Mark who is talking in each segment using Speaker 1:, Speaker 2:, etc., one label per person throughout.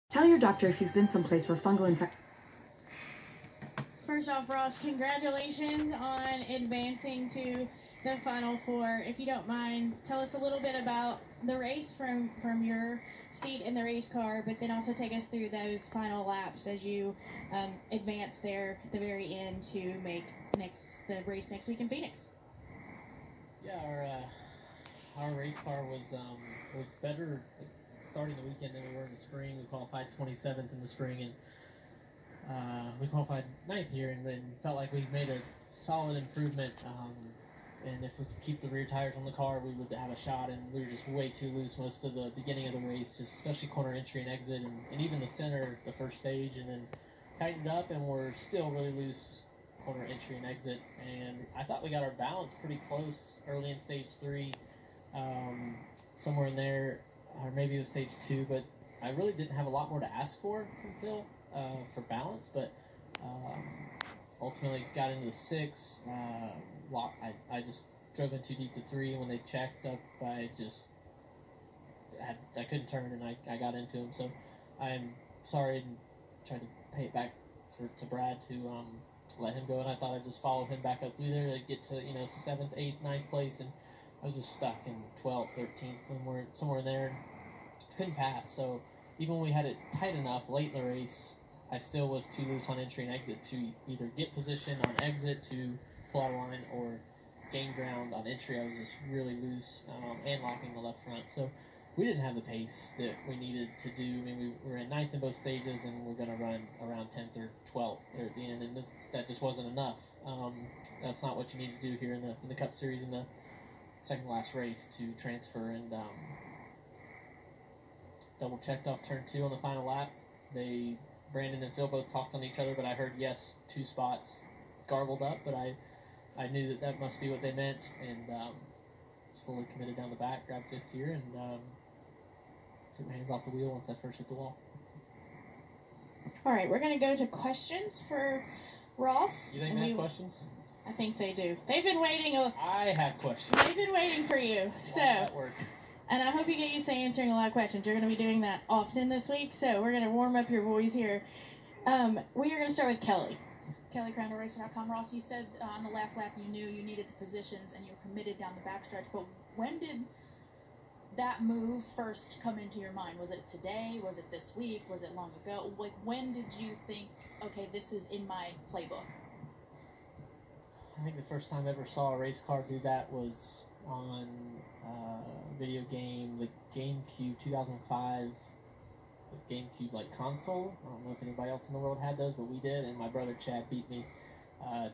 Speaker 1: Tell your doctor if you've been someplace where fungal infection.
Speaker 2: First off, Ross, congratulations on advancing to the Final Four. If you don't mind, tell us a little bit about the race from your seat in the race car, but then also take us through those final laps as you advance there at the very end to make the race next week in Phoenix.
Speaker 3: Yeah, our race car was better starting the weekend than we were in the spring. We qualified 27th in the spring, and we qualified 9th here, and then felt like we made a solid improvement. And if we could keep the rear tires on the car, we would have a shot. And we were just way too loose most of the beginning of the race, just especially corner entry and exit, and even the center, the first stage, and then tightened up, and we're still really loose corner entry and exit. And I thought we got our balance pretty close early in stage 3, somewhere in there, or maybe it was stage 2, but I really didn't have a lot more to ask for from Phil for balance, but ultimately got into the 6. I just drove in too deep to 3, and when they checked up, I couldn't turn, and I got into him. So I'm sorry and tried to pay it back to Brad to let him go, and I thought I'd just follow him back up through there to get to 7th, 8th, 9th place, and I was just stuck in 12th, 13th, somewhere in there. Couldn't pass. So even when we had it tight enough late in the race, I still was too loose on entry and exit to either get position on exit to pull out of line or gain ground on entry. I was just really loose and locking the left front. So we didn't have the pace that we needed to do. I mean, we were in 9th in both stages, and we're going to run around 10th or 12th there at the end, and that just wasn't enough. That's not what you need to do here in the Cup Series in the second last race to transfer. And double checked off turn 2 on the final lap. Brandon and Phil both talked on each other, but I heard yes 2 spots garbled up, but I knew that must be what they meant, and was fully committed down the back, grabbed 5th gear, and took my hands off the wheel once I first hit the wall.
Speaker 2: All right, we're going to go to questions for Ross.
Speaker 3: You think they have questions?
Speaker 2: I think they do. They've been waiting.
Speaker 3: I have questions.
Speaker 2: They've been waiting for you.
Speaker 3: Why does that work?
Speaker 2: And I hope you get used to answering a lot of questions. You're going to be doing that often this week, so we're going to warm up your voice here. We are going to start with Kelly.
Speaker 4: Kelly Crandall, Racer.com. Ross, you said on the last lap you knew you needed the positions and you were committed down the backstretch, but when did that move first come into your mind? Was it today? Was it this week? Was it long ago? Like, when did you think, okay, this is in my playbook?
Speaker 3: I think the first time I ever saw a race car do that was on video game, the GameCube 2005, the GameCube console. I don't know if anybody else in the world had those, but we did, and my brother Chad beat me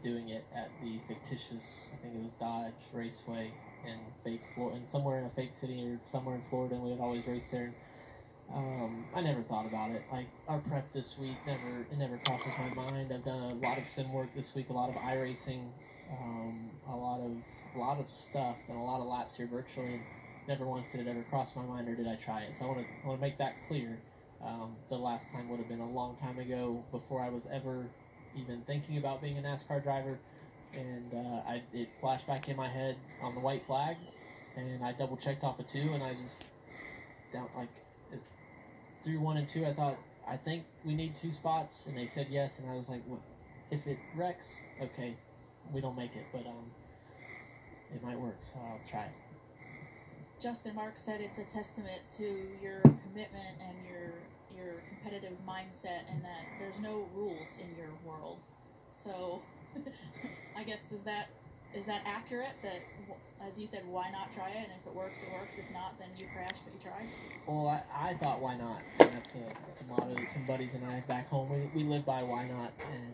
Speaker 3: doing it at the fictitious, I think it was Dodge Raceway in somewhere in a fake city or somewhere in Florida, and we would always race there. I never thought about it. Like, our prep this week, it never crosses my mind. I've done a lot of sim work this week, a lot of iRacing, a lot of stuff, and a lot of laps here virtually, and never once did it ever cross my mind, or did I try it. So I want to make that clear. The last time would have been a long time ago, before I was ever even thinking about being a NASCAR driver, and it flashed back in my head on the white flag, and I double checked off of 2, and I just through 1 and 2, I think we need 2 spots, and they said yes, and I was like, what, if it wrecks, okay, we don't make it, but it might work, so I'll try it.
Speaker 4: Justin Marks said it's a testament to your commitment and your competitive mindset, and that there's no rules in your world. So I guess is that accurate? That, as you said, why not try it? And if it works, it works. If not, then you crash, but you tried.
Speaker 3: Well, I thought why not, and that's a motto that some buddies and I back home we live by. Why not? And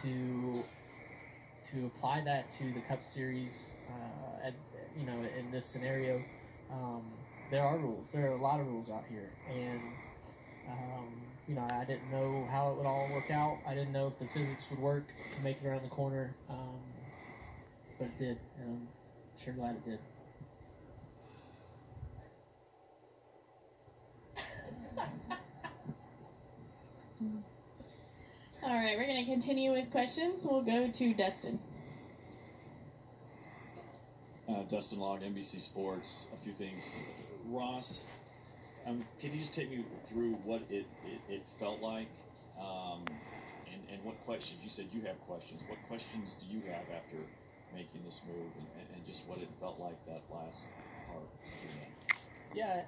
Speaker 3: to apply that to the Cup Series, in this scenario, there are rules. There are a lot of rules out here, and I didn't know how it would all work out. I didn't know if the physics would work to make it around the corner, but it did, and I'm sure glad it did.
Speaker 2: All right, we're going to continue with questions. We'll go to Dustin.
Speaker 5: Dustin Log, NBC Sports. A few things. Ross, Can you just take me through what it felt like, and what questions? You said you have questions. What questions do you have after making this move, and just what it felt like that last part to do that?
Speaker 3: Yeah,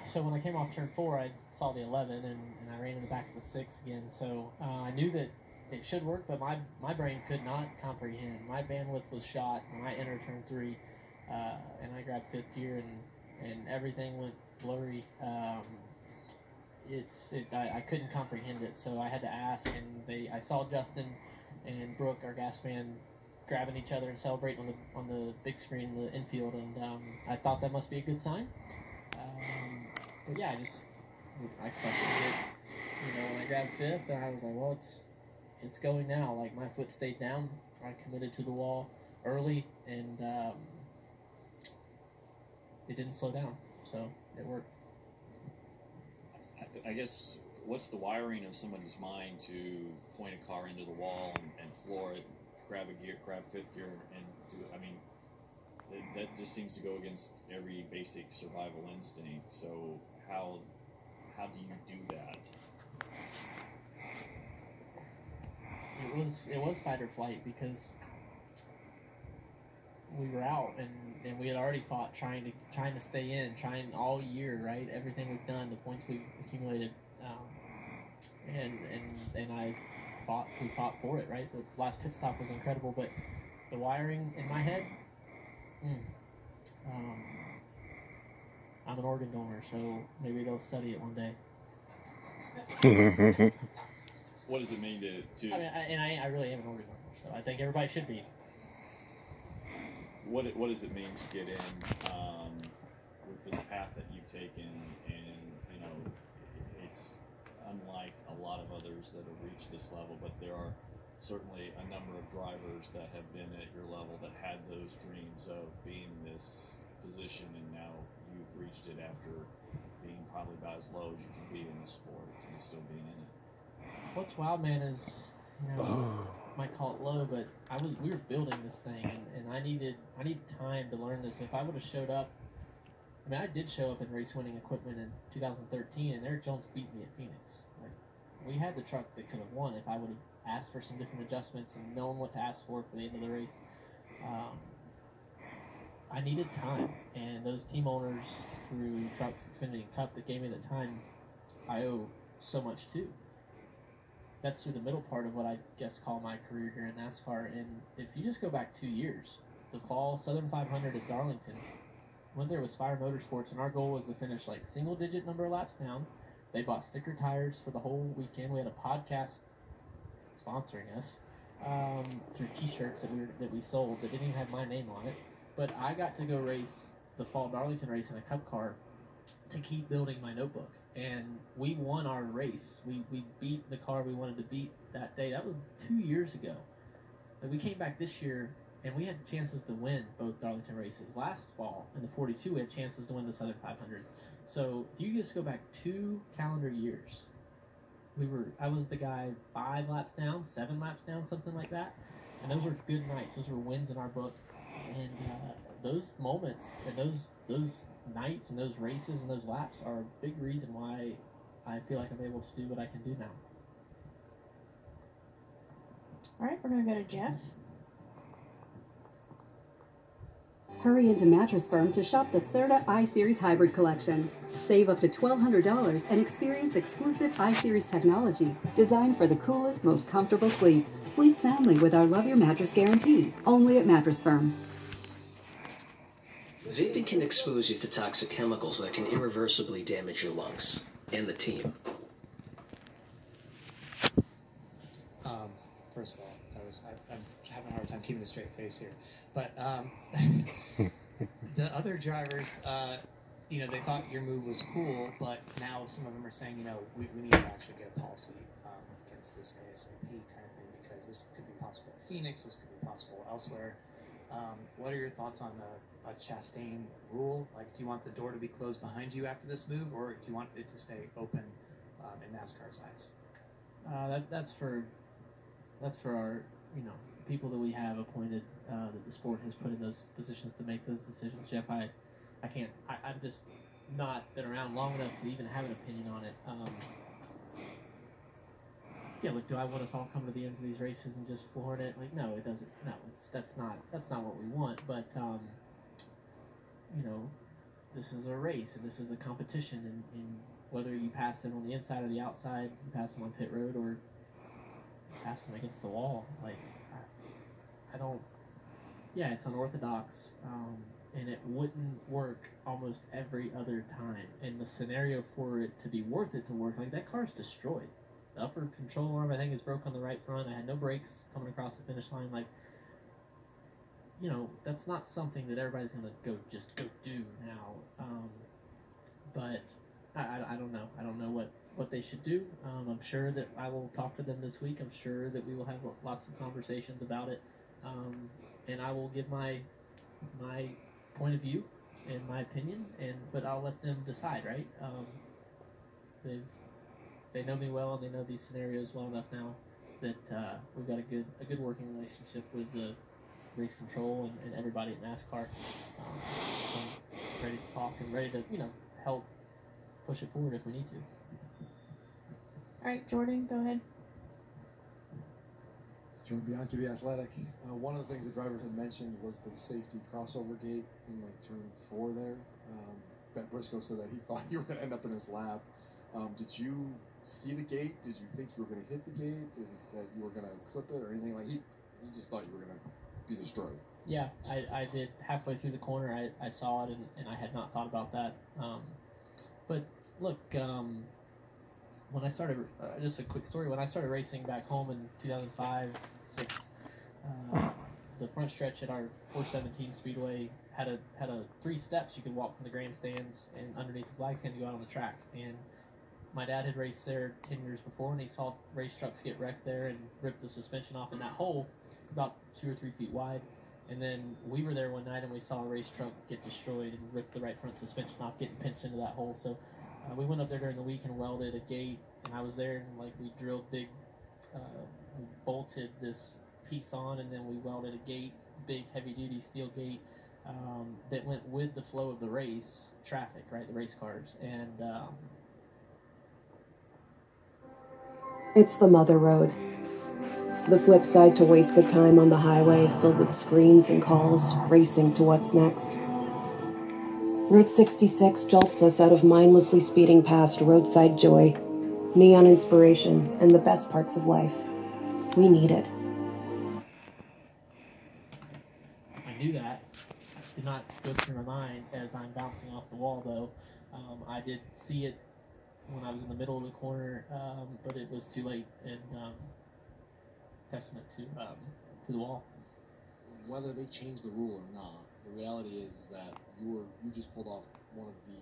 Speaker 3: so when I came off turn 4, I saw the 11, and I ran in the back of the 6 again. So I knew that it should work, but my brain could not comprehend. My bandwidth was shot when I entered turn 3, and I grabbed 5th gear, and everything went blurry. I couldn't comprehend it, so I had to ask, and I saw Justin and Brooke, our gas man, grabbing each other and celebrating on the big screen in the infield, and I thought that must be a good sign. But yeah, I questioned it. When I grabbed 5th, and I was like, well, it's going now. Like, my foot stayed down. I committed to the wall early, and it didn't slow down, so it worked.
Speaker 5: I guess, what's the wiring of somebody's mind to point a car into the wall and floor it, grab 5th gear, and do it? I mean, that just seems to go against every basic survival instinct. So how do you do that?
Speaker 3: It was fight or flight, because we were out, and we had already fought trying to stay in, trying all year, right? Everything we've done, the points we've accumulated, and we fought for it, right? The last pit stop was incredible, but the wiring in my head, I'm an organ donor, so maybe they'll study it one day.
Speaker 5: What does it mean to?
Speaker 3: I really am an organ donor, so I think everybody should be.
Speaker 5: What does it mean to get in with this path that you've taken? And it's unlike a lot of others that have reached this level, but there are certainly a number of drivers that have been at your level that had those dreams of being in this position, and now you've reached it after being probably about as low as you can be in the sport and still being in it.
Speaker 3: What's wild, man, is might call it low, but we were building this thing, and I needed time to learn this. If I would have showed up, I did show up in race winning equipment in 2013, and Eric Jones beat me at Phoenix. Like, we had the truck that could have won if I would have asked for some different adjustments and known what to ask for the end of the race. I needed time, and those team owners through Trucks, Xfinity, and Cup that gave me the time, I owe so much to. That's through the middle part of what I guess call my career here in NASCAR. And if you just go back 2 years, the fall Southern 500 at Darlington, went there with Spire Motorsports, and our goal was to finish like single-digit number of laps down. They bought sticker tires for the whole weekend. We had a podcast sponsoring us through T-shirts that we sold that didn't even have my name on it. But I got to go race the fall Darlington race in a Cup car to keep building my notebook. And we won our race. We beat the car we wanted to beat that day. That was 2 years ago. Like, we came back this year, and we had chances to win both Darlington races. Last fall, in the 42, we had chances to win the Southern 500. So if you just go back 2 calendar years, I was the guy 5 laps down, 7 laps down, something like that. And those were good nights. Those were wins in our book. And those moments and those nights and those races and those laps are a big reason why I feel like I'm able to do what I can do now.
Speaker 2: All right, we're going to go to Jeff.
Speaker 1: Hurry into Mattress Firm to shop the Serta I-Series Hybrid Collection. Save up to $1,200 and experience exclusive I-Series technology designed for the coolest, most comfortable sleep. Sleep soundly with our Love Your Mattress guarantee, only at Mattress Firm.
Speaker 6: Vaping can expose you to toxic chemicals that can irreversibly damage your lungs and the team.
Speaker 7: First of all, I'm having a hard time keeping a straight face here. But the other drivers, they thought your move was cool, but now some of them are saying, we need to actually get a policy against this ASAP kind of thing, because this could be possible at Phoenix, this could be possible elsewhere. What are your thoughts on a Chastain rule? Like, do you want the door to be closed behind you after this move, or do you want it to stay open in NASCAR's eyes?
Speaker 3: That's for our, people that we have appointed that the sport has put in those positions to make those decisions. Jeff, I'm just not been around long enough to even have an opinion on it. Yeah, look, do I want us all come to the ends of these races and just flooring it? Like, no, it doesn't. No, that's not what we want. But you know, this is a race and this is a competition, and whether you pass them on the inside or the outside, you pass them on pit road or pass them against the wall. Like, I don't. Yeah, it's unorthodox, and it wouldn't work almost every other time. And the scenario for it to be worth it to work, like that car's destroyed. The upper control arm, I think, is broke on the right front. I had no brakes coming across the finish line. Like, you know, that's not something that everybody's gonna go do now. But I don't know. I don't know what they should do. I'm sure that I will talk to them this week. I'm sure that we will have lots of conversations about it, and I will give my point of view and my opinion. But I'll let them decide. Right? They know me well and they know these scenarios well enough now that we've got a good working relationship with the race control and everybody at NASCAR. So I'm ready to talk and ready to help push it forward if we need to.
Speaker 2: All right, Jordan, go ahead.
Speaker 8: Jordan Bianchi, The Athletic. One of the things the drivers had mentioned was the safety crossover gate in like turn 4 there. Ben Briscoe said that he thought you were going to end up in his lap. Did you see the gate? Did you think you were going to hit the gate? That you were going to clip it or anything? Like he just thought you were going to be destroyed.
Speaker 3: Yeah, I did. Halfway through the corner, I saw it, and I had not thought about that. But look, when I started, just a quick story, when I started racing back home in 2005, 6, the front stretch at our 417 Speedway had a 3 steps you could walk from the grandstands and underneath the flag stand to go out on the track. And my dad had raced there 10 years before, and he saw race trucks get wrecked there and rip the suspension off in that hole about 2 or 3 feet wide. And then we were there one night and we saw a race truck get destroyed and rip the right front suspension off, getting pinched into that hole. So we went up there during the week and welded a gate, and I was there, and like we drilled we bolted this piece on, and then we welded a gate, big heavy duty steel gate that went with the flow of the race traffic, right, the race cars. And
Speaker 9: it's the Mother Road. The flip side to wasted time on the highway filled with screens and calls, racing to what's next. Route 66 jolts us out of mindlessly speeding past roadside joy, neon inspiration, and the best parts of life. We need it.
Speaker 3: I knew that. It did not go through my mind as I'm bouncing off the wall, though. I did see it when I was in the middle of the corner, but it was too late, and testament to the wall.
Speaker 8: Whether they changed the rule or not, the reality is that you just pulled off one of the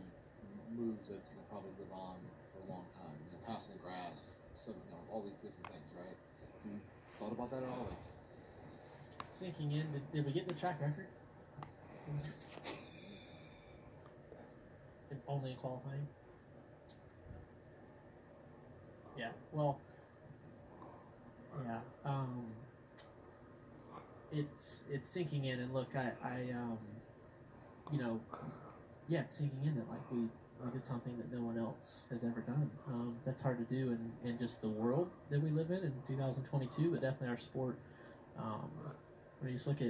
Speaker 8: moves that's going to probably live on for a long time. You know, passing the grass, all these different things, right? Have you thought about that at all? Like,
Speaker 3: sinking in, did we get the track record? Only in qualifying? Yeah, well, yeah, it's sinking in, and look, I it's sinking in that like we did something that no one else has ever done. That's hard to do in just the world that we live in 2022, but definitely our sport. When you just look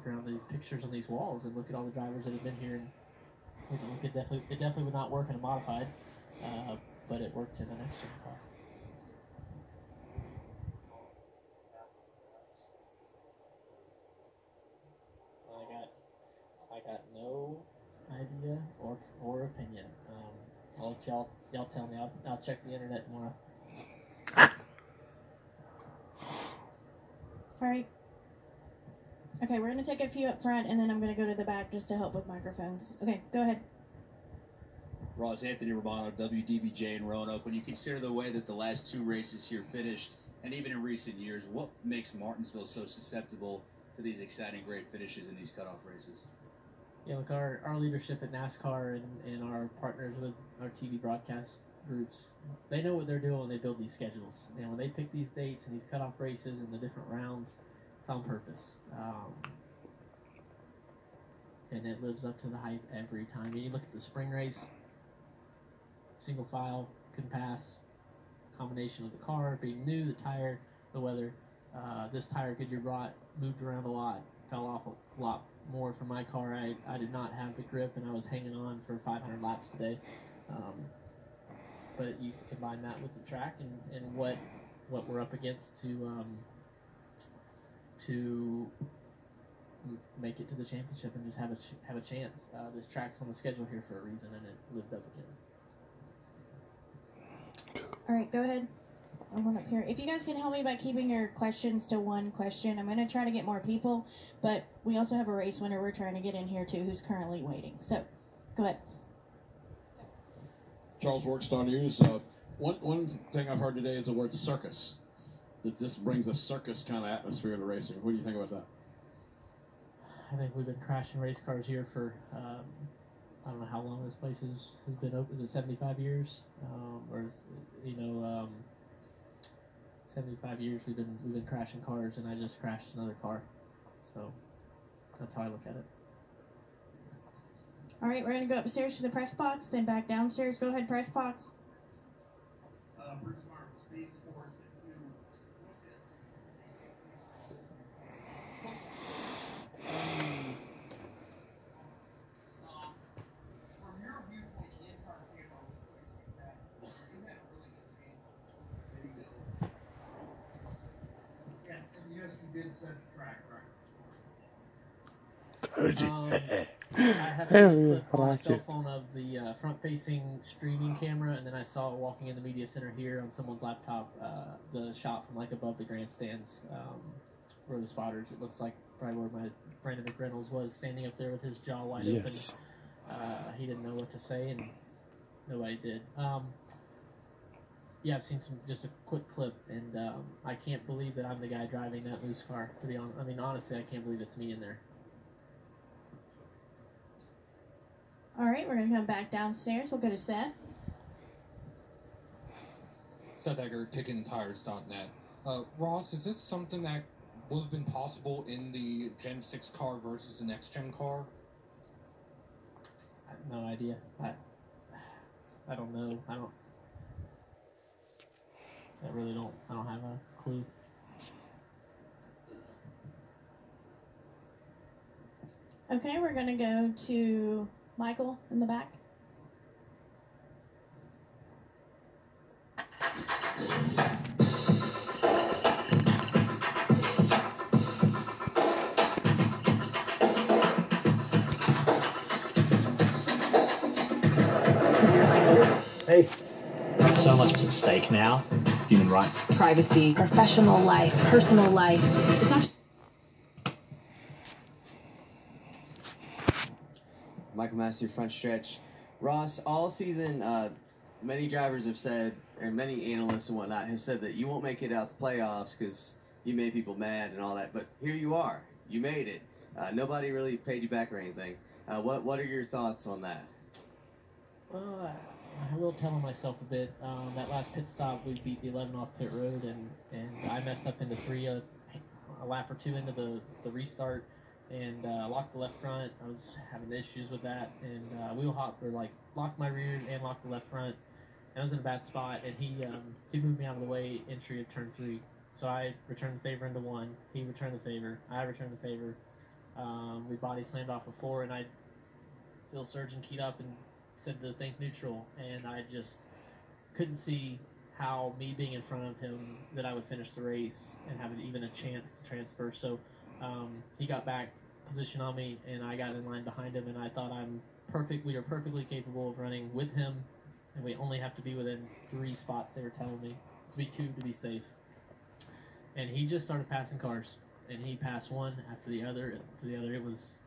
Speaker 3: around these pictures on these walls and look at all the drivers that have been here, and it definitely would not work in a modified, but it worked in the next gen car. I got no idea or opinion. I'll let y'all tell me. I'll check the internet tomorrow.
Speaker 2: All right. Okay, we're going to take a few up front, and then I'm going to go to the back just to help with microphones. Okay, go ahead.
Speaker 10: Ross, Anthony Romano, WDBJ in Roanoke. When you consider the way that the last 2 races here finished, and even in recent years, what makes Martinsville so susceptible to these exciting, great finishes in these cutoff races?
Speaker 3: Yeah, look, our leadership at NASCAR and our partners with our TV broadcast groups, they know what they're doing when they build these schedules. And when they pick these dates and these cutoff races and the different rounds, it's on purpose. And it lives up to the hype every time. You look at the spring race, single file, couldn't pass. Combination of the car being new, the tire, the weather. This tire Goodyear brought moved around a lot, fell off a lot more from my car. I did not have the grip, and I was hanging on for 500 laps today. But you combine that with the track and what we're up against to make it to the championship and just have a chance. This track's on the schedule here for a reason, and it lived up again.
Speaker 2: All right, go ahead. I want up here. If you guys can help me by keeping your questions to one question, I'm going to try to get more people, but we also have a race winner we're trying to get in here too who's currently waiting. So, go ahead.
Speaker 11: Charles Workstar News. One thing I've heard today is the word circus. That this brings a circus kind of atmosphere to racing. What do you think about that?
Speaker 3: I think we've been crashing race cars here for I don't know how long this place has been open. Is it 75 years? Or 75 years we've been crashing cars, and I just crashed another car. So that's how I look at it.
Speaker 2: All right, we're going to go upstairs to the press box, then back downstairs. Go ahead, press box.
Speaker 3: I have a clip on my cell phone of the front-facing streaming camera, and then I saw walking in the media center here on someone's laptop the shot from like above the grandstands where the spotters. It looks like probably where my Brandon McReynolds was standing up there with his jaw wide open. He didn't know what to say, and nobody did. Yeah, I've seen just a quick clip, and I can't believe that I'm the guy driving that loose car. To be honest, I mean honestly, I can't believe it's me in there.
Speaker 2: All right, we're going to come back downstairs. We'll go to Seth.
Speaker 12: Seth Egger, KickinTires.net. Ross, is this something that would have been possible in the Gen 6 car versus the next gen car?
Speaker 3: I have no idea. I don't know. I don't have a clue.
Speaker 2: Okay, we're going to go to Michael in the back.
Speaker 13: Hey. So much is at stake now. Human rights.
Speaker 14: Privacy, professional life, personal life. It's not.
Speaker 15: Michael Massey, front stretch. Ross, all season, many drivers have said, and many analysts and whatnot have said that you won't make it out the playoffs because you made people mad and all that. But here you are. You made it. Nobody really paid you back or anything. What are your thoughts on that?
Speaker 3: Well, I will tell on myself a bit. That last pit stop, we beat the 11 off pit road, and I messed up into three, a lap or two into the restart, and locked the left front. I was having issues with that, and wheel hop, or like locked my rear and locked the left front. And I was in a bad spot, and he moved me out of the way entry of turn 3. So I returned the favor into 1. He returned the favor. I returned the favor. We body slammed off of 4, and Phil Surgeon keyed up and said to think neutral, and I just couldn't see how me being in front of him that I would finish the race and have even a chance to transfer. So he got back position on me, and I got in line behind him, and I thought we are perfectly capable of running with him, and we only have to be within 3 spots, they were telling me, to be 2 to be safe. And he just started passing cars, and he passed one after the other to the other. It was,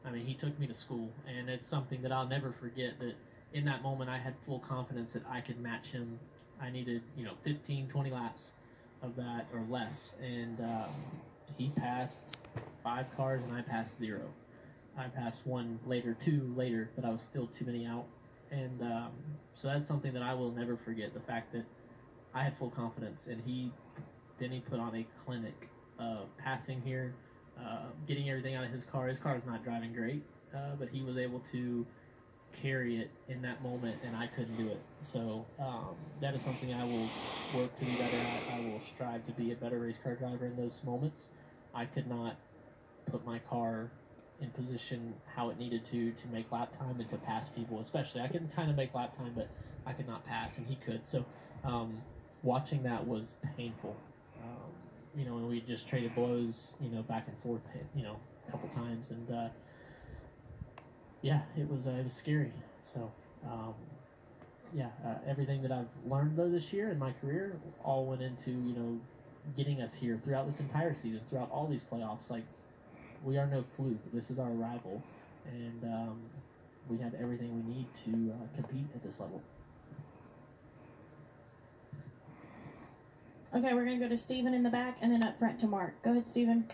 Speaker 3: I mean, he took me to school, and it's something that I'll never forget, that in that moment I had full confidence that I could match him. I needed, 15, 20 laps of that or less, and he passed 5 cars, and I passed 0. I passed 1 later, 2 later, but I was still too many out, and so that's something that I will never forget, the fact that I had full confidence, and he put on a clinic of passing here, getting everything out of his car. His car is not driving great, but he was able to carry it in that moment, and I couldn't do it. So that is something I will work to be better at. I will strive to be a better race car driver in those moments. I could not put my car in position how it needed to make lap time and to pass people, especially. I could kind of make lap time, but I could not pass, and he could. So watching that was painful. And we just traded blows, back and forth, a couple times, and yeah, it was scary. So everything that I've learned though this year in my career all went into getting us here throughout this entire season, throughout all these playoffs. Like, we are no fluke. This is our arrival, and we have everything we need to compete at this level.
Speaker 2: Okay, we're going to go to Steven in the back and then up front to Mark. Go ahead, Steven.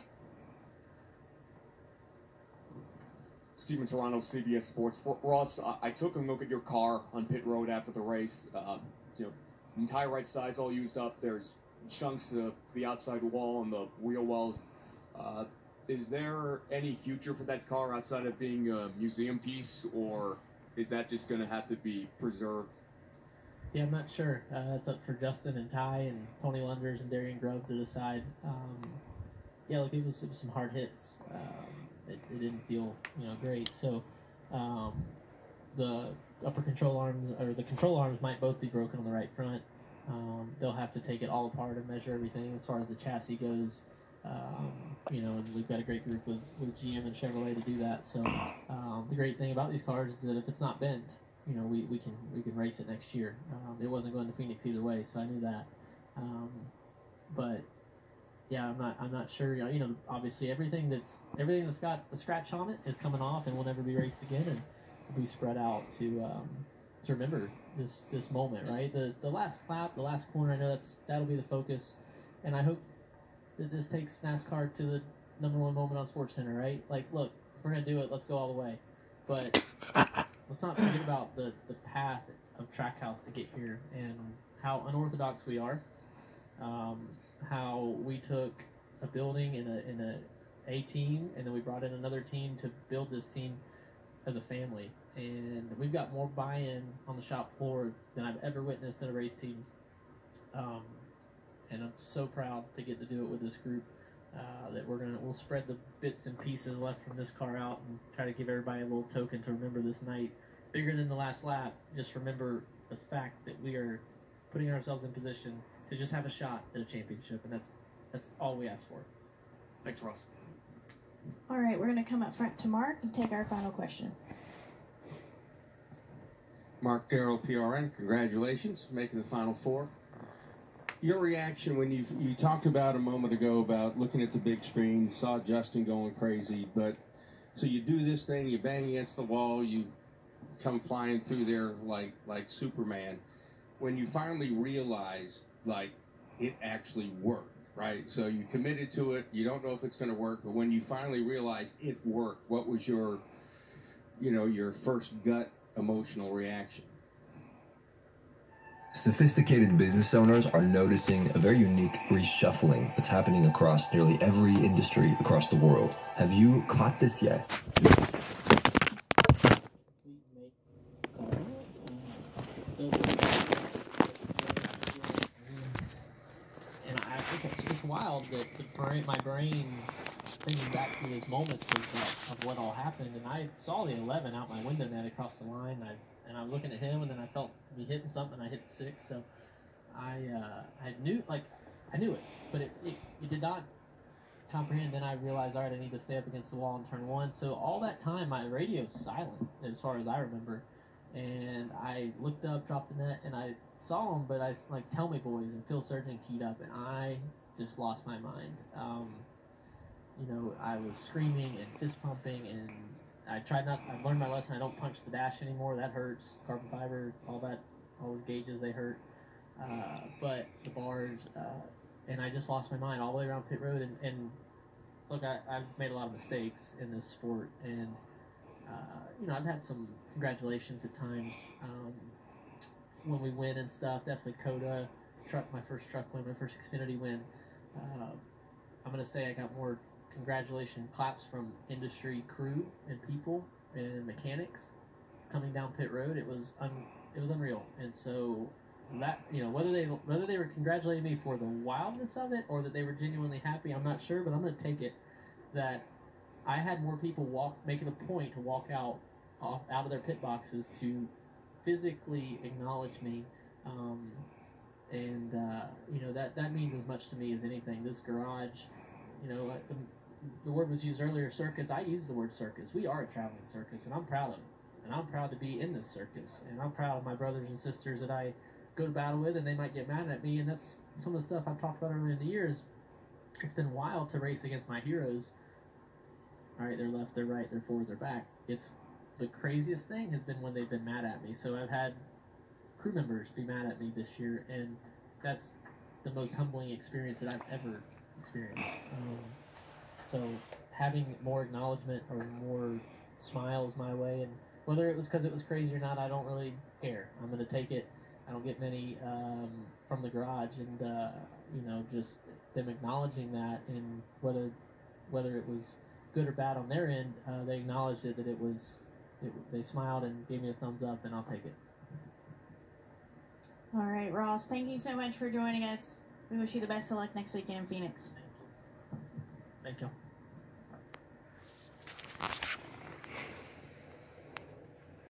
Speaker 16: Steven Toronto, CBS Sports. Ross, I took a look at your car on pit road after the race. The entire right side's all used up. There's chunks of the outside wall and the wheel wells. Is there any future for that car outside of being a museum piece, or is that just going to have to be preserved?
Speaker 3: Yeah, I'm not sure. It's up for Justin and Ty and Tony Lunders and Darian Grove to decide. It was some hard hits. It didn't feel great. So the upper control arms, or the control arms, might both be broken on the right front. They'll have to take it all apart and measure everything as far as the chassis goes. And we've got a great group with GM and Chevrolet to do that. So the great thing about these cars is that if it's not bent, we can race it next year. It wasn't going to Phoenix either way, so I knew that. But yeah, I'm not sure. Obviously everything that's got a scratch on it is coming off and will never be raced again, and will be spread out to remember this moment, right? The last lap, the last corner. I know that'll be the focus, and I hope that this takes NASCAR to the #1 moment on SportsCenter, right? Like, look, if we're gonna do it, let's go all the way. But let's not forget about the path of Trackhouse to get here and how unorthodox we are. How we took a building in a team, and then we brought in another team to build this team as a family. And we've got more buy-in on the shop floor than I've ever witnessed in a race team. And I'm so proud to get to do it with this group. That we'll spread the bits and pieces left from this car out and try to give everybody a little token to remember this night. Bigger than the last lap, just remember the fact that we are putting ourselves in position to just have a shot at a championship, and that's all we ask for.
Speaker 16: Thanks, Ross.
Speaker 2: All right, we're going to come up front to Mark and take our final question.
Speaker 17: Mark Carroll, PRN, congratulations, making the Final Four. Your reaction when you talked about a moment ago about looking at the big screen, saw Justin going crazy, but so you do this thing, you bang against the wall, you come flying through there like Superman. When you finally realize, it actually worked, right? So you committed to it, you don't know if it's going to work, but when you finally realized it worked, what was your first gut emotional reaction?
Speaker 18: Sophisticated business owners are noticing a very unique reshuffling that's happening across nearly every industry across the world. Have you caught this yet?
Speaker 3: And I think it's wild that my brain thinking back to those moments of what all happened, and I saw the 11 out my window net across the line, and I was looking at him, and then I felt me hitting something, and I hit 6, so I knew it, but it did not comprehend. Then I realized, all right, I need to stay up against the wall in turn 1. So all that time, my radio's silent as far as I remember, and I looked up, dropped the net, and I saw him, but I Tell Me Boys and Phil Surgeon keyed up, and I just lost my mind. I was screaming and fist pumping, and I've learned my lesson. I don't punch the dash anymore. That hurts. Carbon fiber, all those gauges, they hurt. But the bars, and I just lost my mind all the way around pit road. And look, I've made a lot of mistakes in this sport, and I've had some congratulations at times when we win and stuff. Definitely Coda, my first truck win, my first Xfinity win. I'm gonna say I got more congratulation claps from industry crew and people and mechanics coming down pit road, it was unreal. And so that, whether they were congratulating me for the wildness of it or that they were genuinely happy, I'm not sure, but I'm going to take it that I had more people make it a point to walk out of their pit boxes to physically acknowledge me, that means as much to me as anything. This garage, the word was used earlier, circus. I use the word circus. We are a traveling circus, and I'm proud of it. And I'm proud to be in this circus. And I'm proud of my brothers and sisters that I go to battle with, and they might get mad at me. And that's some of the stuff I've talked about earlier in the years. It's been wild to race against my heroes. All right, they're left, they're right, they're forward, they're back. It's the craziest thing has been when they've been mad at me. So I've had crew members be mad at me this year, and that's the most humbling experience that I've ever experienced. So having more acknowledgement or more smiles my way, and whether it was because it was crazy or not, I don't really care. I'm going to take it. I don't get many from the garage, and just them acknowledging that, and whether it was good or bad on their end, they acknowledged it, that they smiled and gave me a thumbs up, and I'll take it.
Speaker 2: All right, Ross, thank you so much for joining us. We wish you the best of luck next weekend in Phoenix.
Speaker 3: Thank you.